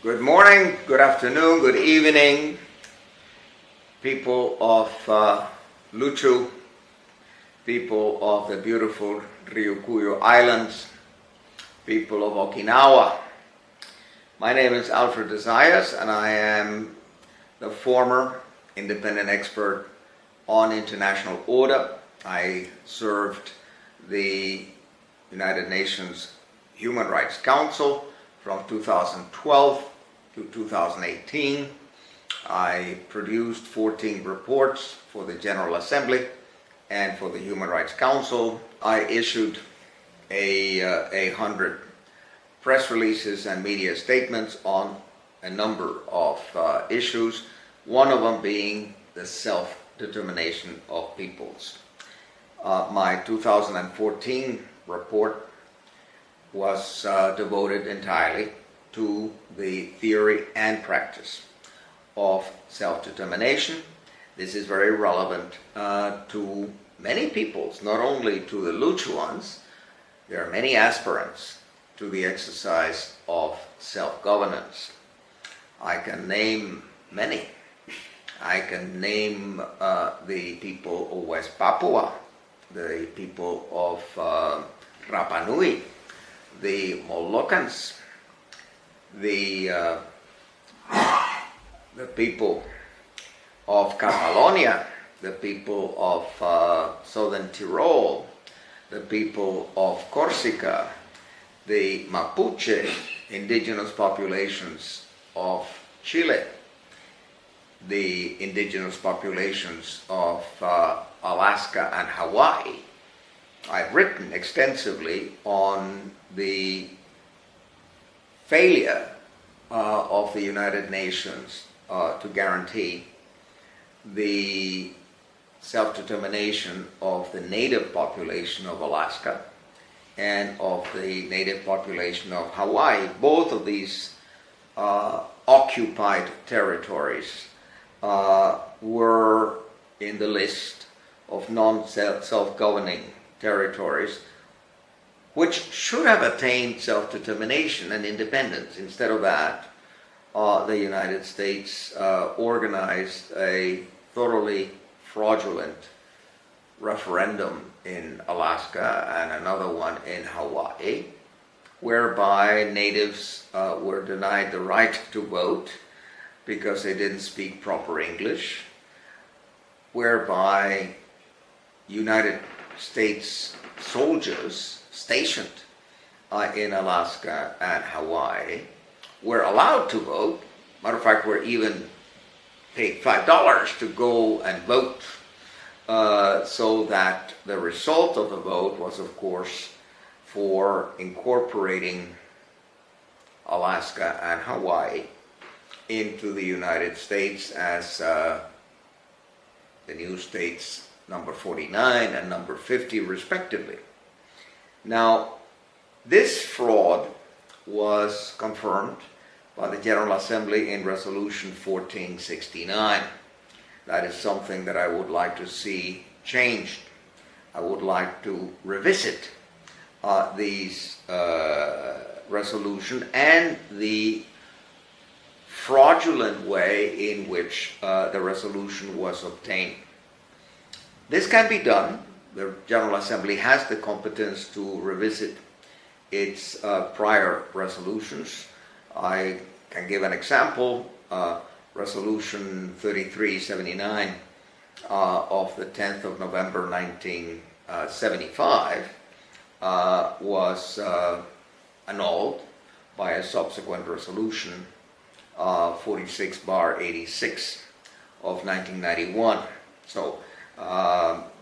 Good morning, good afternoon, good evening, people of Luchu, people of the beautiful Ryukyuan Islands, people of Okinawa. My name is Alfred de Zayas, and I am the former independent expert on international order. I served the United Nations Human Rights Council from 2012 to 2018. I produced 14 reports for the General Assembly and for the Human Rights Council. I issued 100 press releases and media statements on a number of issues, one of them being the self-determination of peoples. My 2014 report was devoted entirely to the theory and practice of self-determination. This is very relevant to many peoples, not only to the Luchuans. There are many aspirants to the exercise of self-governance. I can name many. I can name the people of West Papua, the people of Rapa Nui, the Moluccans, the people of Catalonia, the people of southern Tyrol, the people of Corsica, the Mapuche indigenous populations of Chile, the indigenous populations of Alaska and Hawaii. I've written extensively on the failure of the United Nations to guarantee the self-determination of the native population of Alaska and of the native population of Hawaii. Both of these occupied territories were in the list of non-self-governing territories, which should have attained self-determination and independence. Instead of that, the United States organized a thoroughly fraudulent referendum in Alaska and another one in Hawaii, whereby natives were denied the right to vote because they didn't speak proper English, whereby United States soldiers stationed in Alaska and Hawaii were allowed to vote. Matter of fact, were even paid $5 to go and vote, so that the result of the vote was, of course, for incorporating Alaska and Hawaii into the United States as the new states number 49 and number 50 respectively. Now, this fraud was confirmed by the General Assembly in Resolution 1469. That is something that I would like to see changed. I would like to revisit these resolution and the fraudulent way in which the resolution was obtained. This can be done. The General Assembly has the competence to revisit its prior resolutions. I can give an example. Resolution 3379 of the 10th of November 1975 was annulled by a subsequent resolution, 46/86 of 1991. So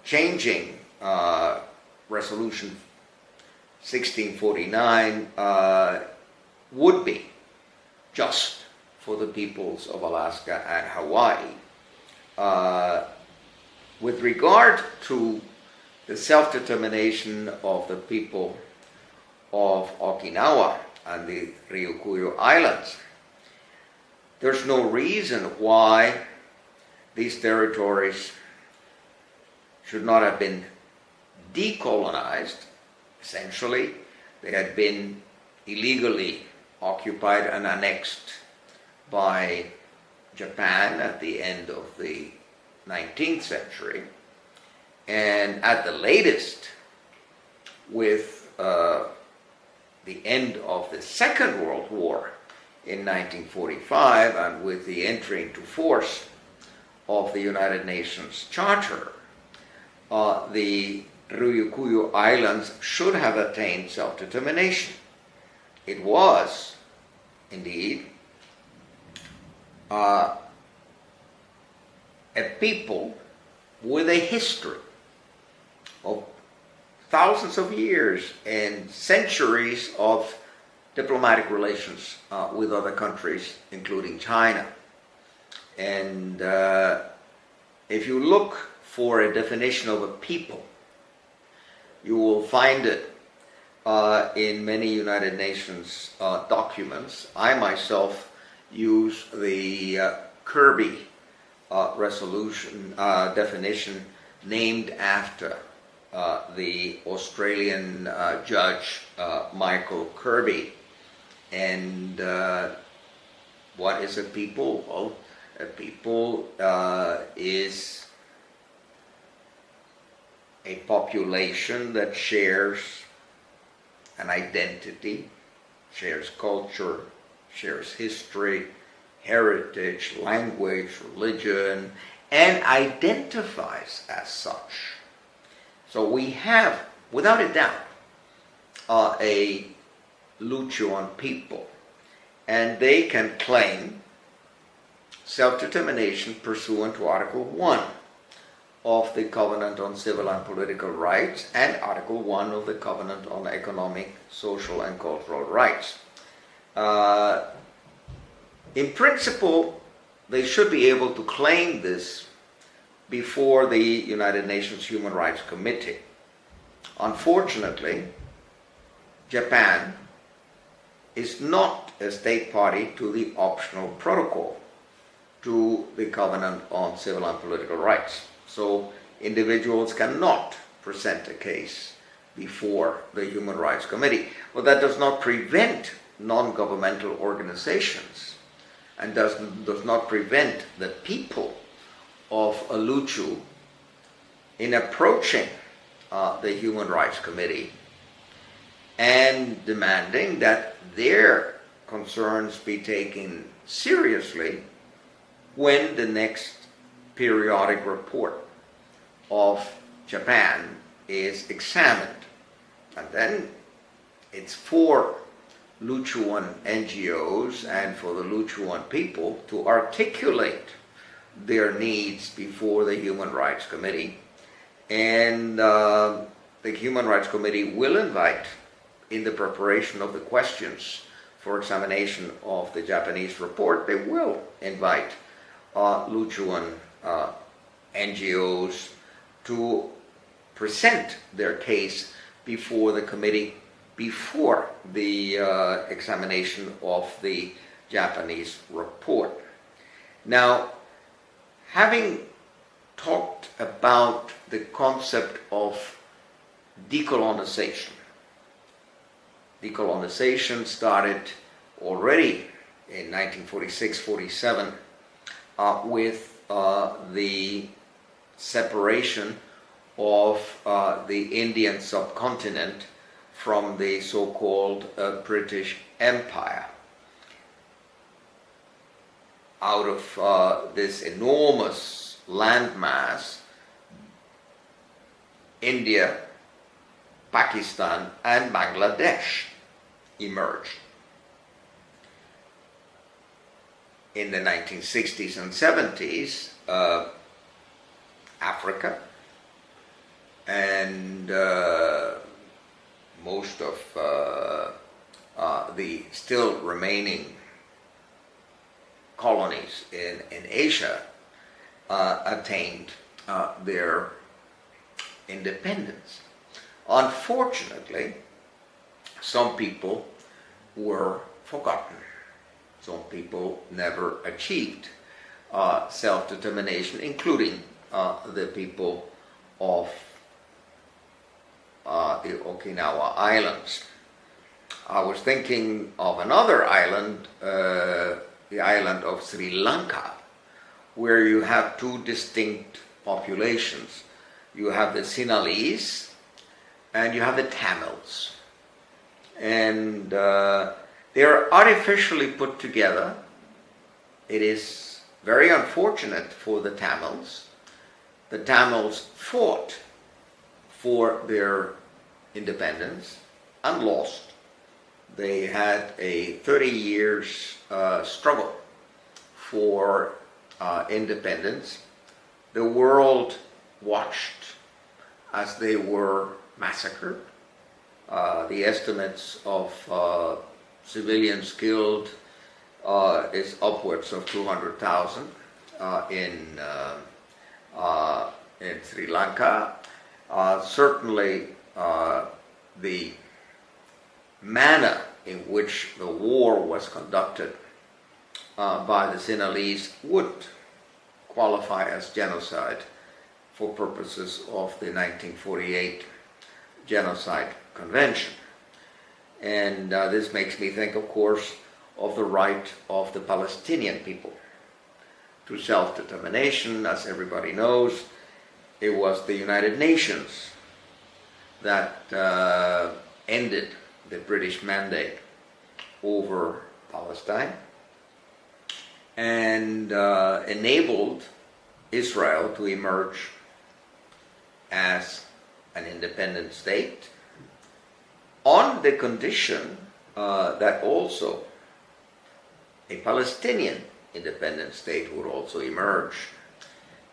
changing Resolution 1649 would be just for the peoples of Alaska and Hawaii. With regard to the self-determination of the people of Okinawa and the Ryukyuan Islands, there's no reason why these territories should not have been decolonized. Essentially, they had been illegally occupied and annexed by Japan at the end of the 19th century, and at the latest with the end of the Second World War in 1945, and with the entry into force of the United Nations Charter, the Ryukyuan Islands should have attained self-determination. It was, indeed, a people with a history of thousands of years and centuries of diplomatic relations with other countries, including China. And if you look for a definition of a people, you will find it in many United Nations documents. I myself use the Kirby resolution definition named after the Australian judge Michael Kirby. And what is a people? Well, a people is a population that shares an identity, shares culture, shares history, heritage, language, religion, and identifies as such. So we have, without a doubt, a Luchuan people, and they can claim self-determination pursuant to Article 1 of the Covenant on Civil and Political Rights and Article 1 of the Covenant on Economic, Social, and Cultural Rights. In principle, they should be able to claim this before the United Nations Human Rights Committee. Unfortunately, Japan is not a state party to the optional protocol to the Covenant on Civil and Political Rights. So individuals cannot present a case before the Human Rights Committee. But that does not prevent non-governmental organizations and does not prevent the people of Luchu in approaching the Human Rights Committee and demanding that their concerns be taken seriously when the next periodic report of Japan is examined. And then it's for Luchuan NGOs and for the Luchuan people to articulate their needs before the Human Rights Committee. And the Human Rights Committee will invite, in the preparation of the questions for examination of the Japanese report, they will invite Luchuan NGOs to present their case before the committee, before the examination of the Japanese report. Now, having talked about the concept of decolonization, decolonization started already in 1946-47 with the separation of the Indian subcontinent from the so-called British Empire. Out of this enormous landmass, India, Pakistan, and Bangladesh emerged. In the 1960s and 70s, Africa and most of the still remaining colonies in Asia attained their independence. Unfortunately, some people were forgotten. Some people never achieved self-determination, including the people of the Okinawa Islands. I was thinking of another island the island of Sri Lanka, where you have two distinct populations. You have the Sinhalese and you have the Tamils. And they're artificially put together. It is very unfortunate for the Tamils. The Tamils fought for their independence and lost. They had a 30 years struggle for independence. The world watched as they were massacred. The estimates of civilians killed is upwards of 200,000 in Sri Lanka. Certainly, the manner in which the war was conducted by the Sinhalese would qualify as genocide for purposes of the 1948 Genocide Convention. And this makes me think, of course, of the right of the Palestinian people to self-determination. As everybody knows, it was the United Nations that ended the British mandate over Palestine and enabled Israel to emerge as an independent state on the condition that also a Palestinian independent state would also emerge.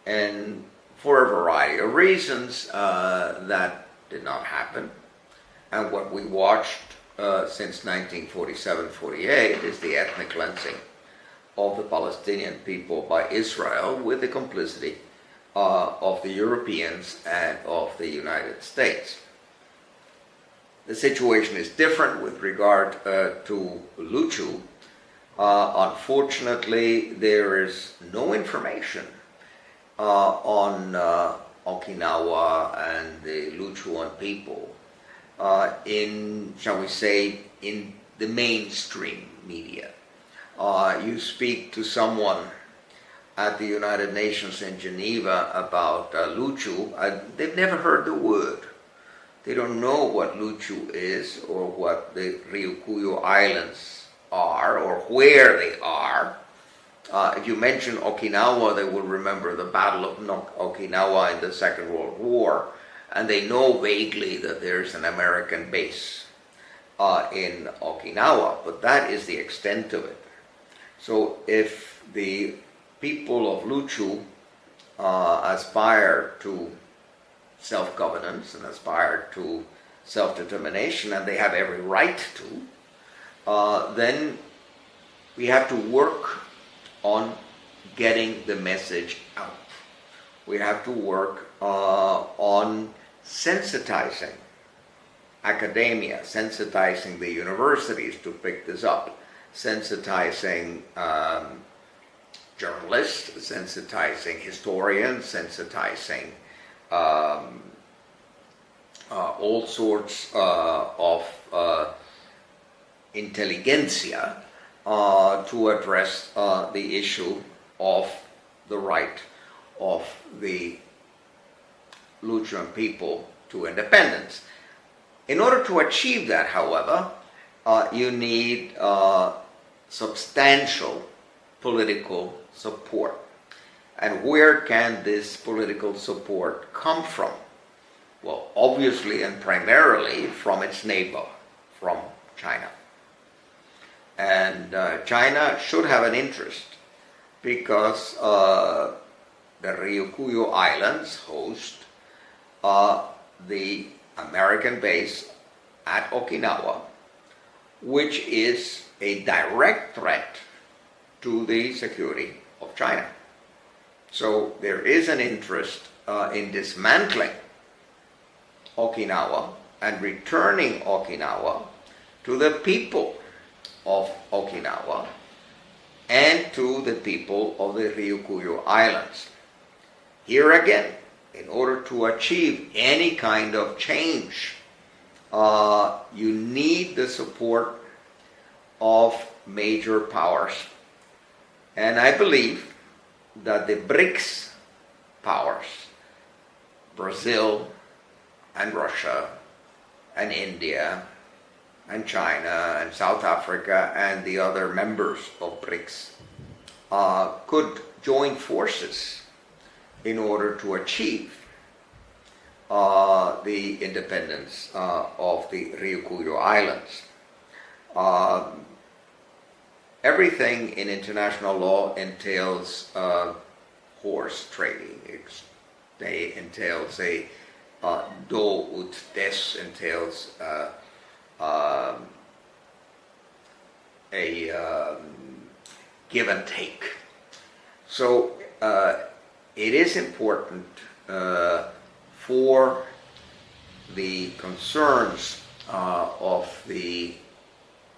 And for a variety of reasons, that did not happen. And what we watched since 1947-48 is the ethnic cleansing of the Palestinian people by Israel with the complicity of the Europeans and of the United States. The situation is different with regard to Luchu. Unfortunately, there is no information on Okinawa and the Luchuan people in, shall we say, in the mainstream media. You speak to someone at the United Nations in Geneva about Luchu, they've never heard the word. They don't know what Luchu is or what the Ryukyuan Islands are or where they are. If you mention Okinawa, they will remember the Battle of Okinawa in the Second World War, and they know vaguely that there's an American base in Okinawa, but that is the extent of it. So if the people of Luchu aspire to self-governance and aspire to self-determination, and they have every right to, then we have to work on getting the message out. We have to work on sensitizing academia, sensitizing the universities to pick this up, sensitizing journalists, sensitizing historians, sensitizing all sorts of intelligentsia to address the issue of the right of the Luchuan people to independence. In order to achieve that, however, you need substantial political support. And where can this political support come from? Well, obviously and primarily from its neighbor, from China. And China should have an interest because the Ryukyu Islands host the American base at Okinawa, which is a direct threat to the security of China. So there is an interest in dismantling Okinawa and returning Okinawa to the people of Okinawa and to the people of the Ryukyu Islands. Here again, in order to achieve any kind of change, you need the support of major powers And I believe that the BRICS powers, Brazil and Russia and India and China and South Africa and the other members of BRICS, could join forces in order to achieve the independence of the Ryukyu Islands. Everything in international law entails horse trading. They entail, say, do ut des entails a give and take. So it is important for the concerns of the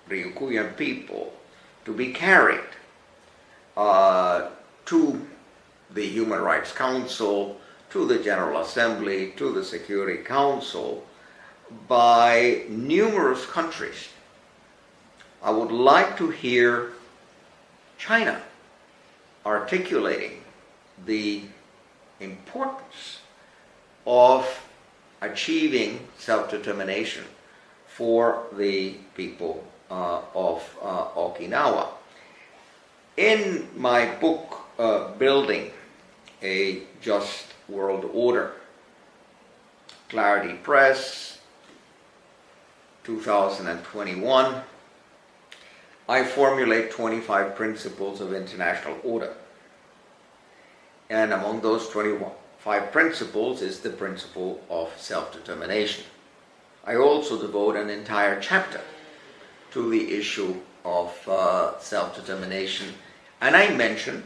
Ryukyuan people to be carried to the Human Rights Council, to the General Assembly, to the Security Council by numerous countries. I would like to hear China articulating the importance of achieving self-determination for the people of Okinawa. In my book, Building a Just World Order, Clarity Press, 2021, I formulate 25 principles of international order. And among those 25 principles is the principle of self-determination. I also devote an entire chapter to the issue of self-determination, and I mention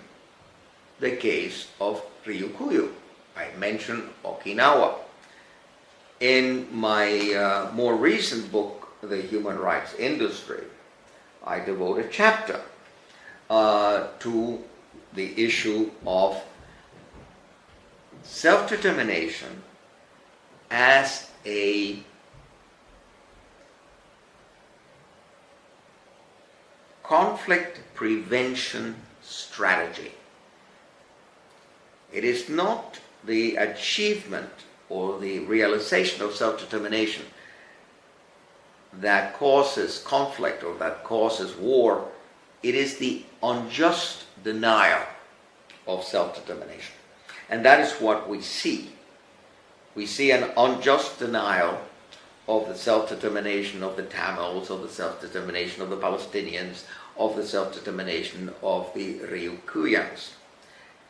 the case of Ryukyu. I mention Okinawa. In my more recent book, The Human Rights Industry, I devote a chapter to the issue of self-determination as a conflict prevention strategy. It is not the achievement or the realization of self-determination that causes conflict or that causes war. It is the unjust denial of self-determination. And that is what we see. We see an unjust denial of the self-determination of the Tamils, of the self-determination of the Palestinians, of the self-determination of the Ryukyuans.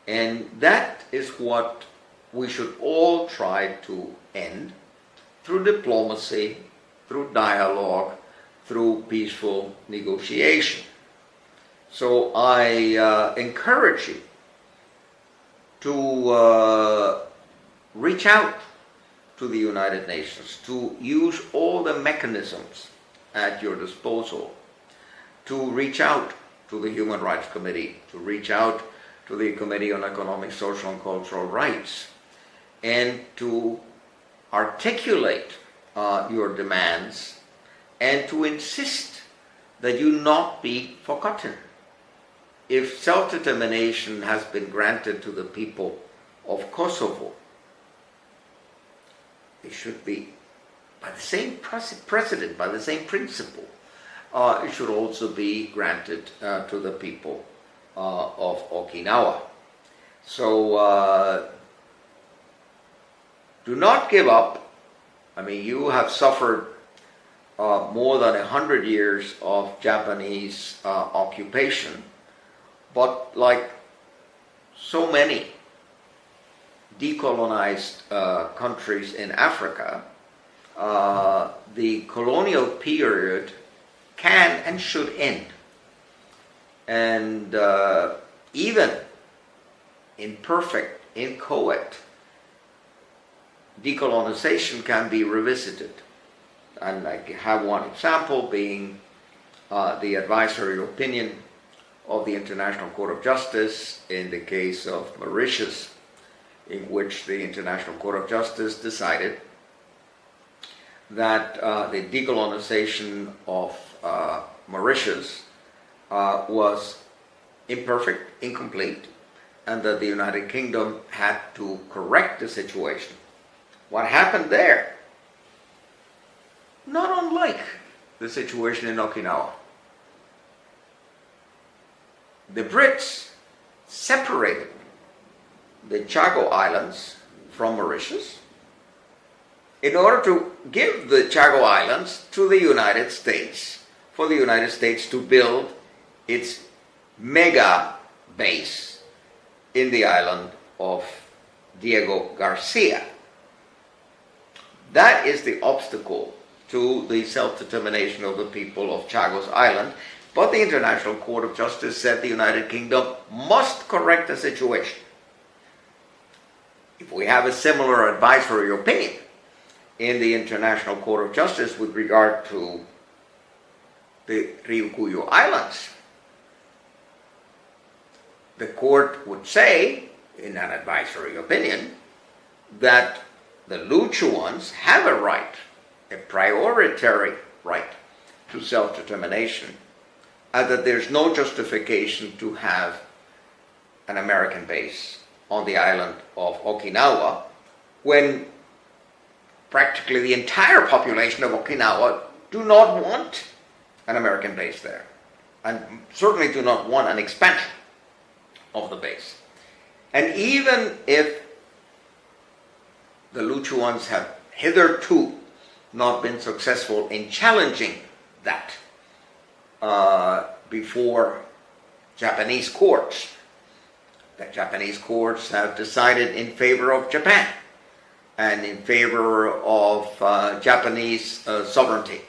And that is what we should all try to end through diplomacy, through dialogue, through peaceful negotiation. So I encourage you to reach out to the United Nations, to use all the mechanisms at your disposal, to reach out to the Human Rights Committee, to reach out to the Committee on Economic, Social, and Cultural Rights, and to articulate your demands and to insist that you not be forgotten. If self-determination has been granted to the people of Kosovo, it should be by the same precedent, by the same principle. It should also be granted to the people of Okinawa. So do not give up. I mean, you have suffered more than 100 years of Japanese occupation, but like so many decolonized countries in Africa, the colonial period can and should end. And even imperfect, inchoate decolonization can be revisited. And I have one example being the advisory opinion of the International Court of Justice in the case of Mauritius, in which the International Court of Justice decided that the decolonization of Mauritius was imperfect, incomplete, and that the United Kingdom had to correct the situation. What happened there? Not unlike the situation in Okinawa. The Brits separated the Chago Islands from Mauritius in order to give the Chago Islands to the United States, for the United States to build its mega base in the island of Diego Garcia. That is the obstacle to the self-determination of the people of Chagos Island. But the International Court of Justice said the United Kingdom must correct the situation. If we have a similar advisory opinion in the International Court of Justice with regard to the Ryukyuan Islands, the court would say, in an advisory opinion, that the Luchuans have a right, a prioritary right to self-determination, and that there's no justification to have an American base on the island of Okinawa when practically the entire population of Okinawa do not want an American base there, and certainly do not want an expansion of the base. And even if the Luchuans have hitherto not been successful in challenging that before Japanese courts, the Japanese courts have decided in favor of Japan and in favor of Japanese sovereignty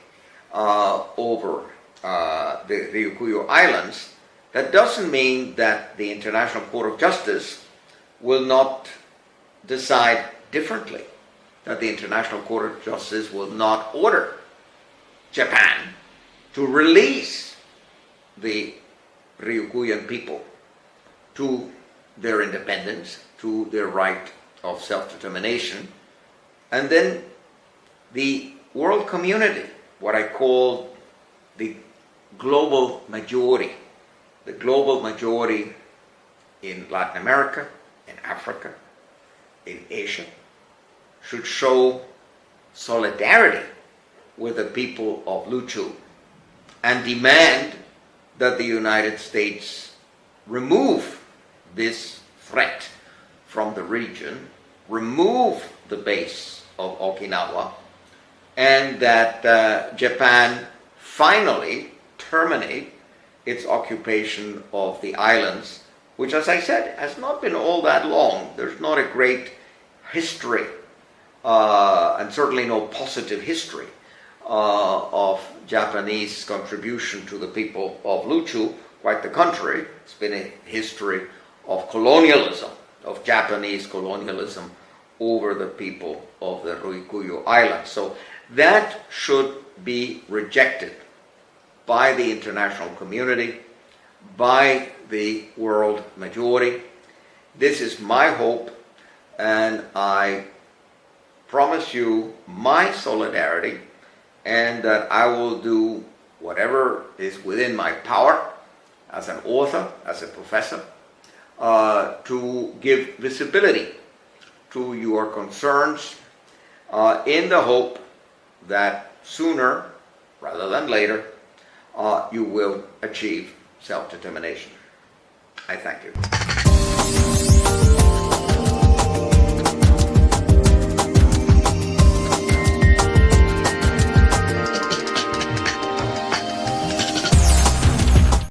over the Ryukyu Islands. That doesn't mean that the International Court of Justice will not decide differently, that the International Court of Justice will not order Japan to release the Ryukyuan people to their independence, to their right of self-determination, and then the world community, what I call the global majority in Latin America, in Africa, in Asia, should show solidarity with the people of Luchu and demand that the United States remove this threat from the region, remove the base of Okinawa, and that Japan finally terminate its occupation of the islands, which, as I said, has not been all that long. There's not a great history, and certainly no positive history of Japanese contribution to the people of Luchu. Quite the contrary, it's been a history of colonialism, of Japanese colonialism over the people of the Ryukyu Islands. So that should be rejected by the international community, by the world majority. This is my hope, and I promise you my solidarity, and that I will do whatever is within my power as an author, as a professor, to give visibility to your concerns, in the hope that sooner rather than later you will achieve self-determination. I thank you.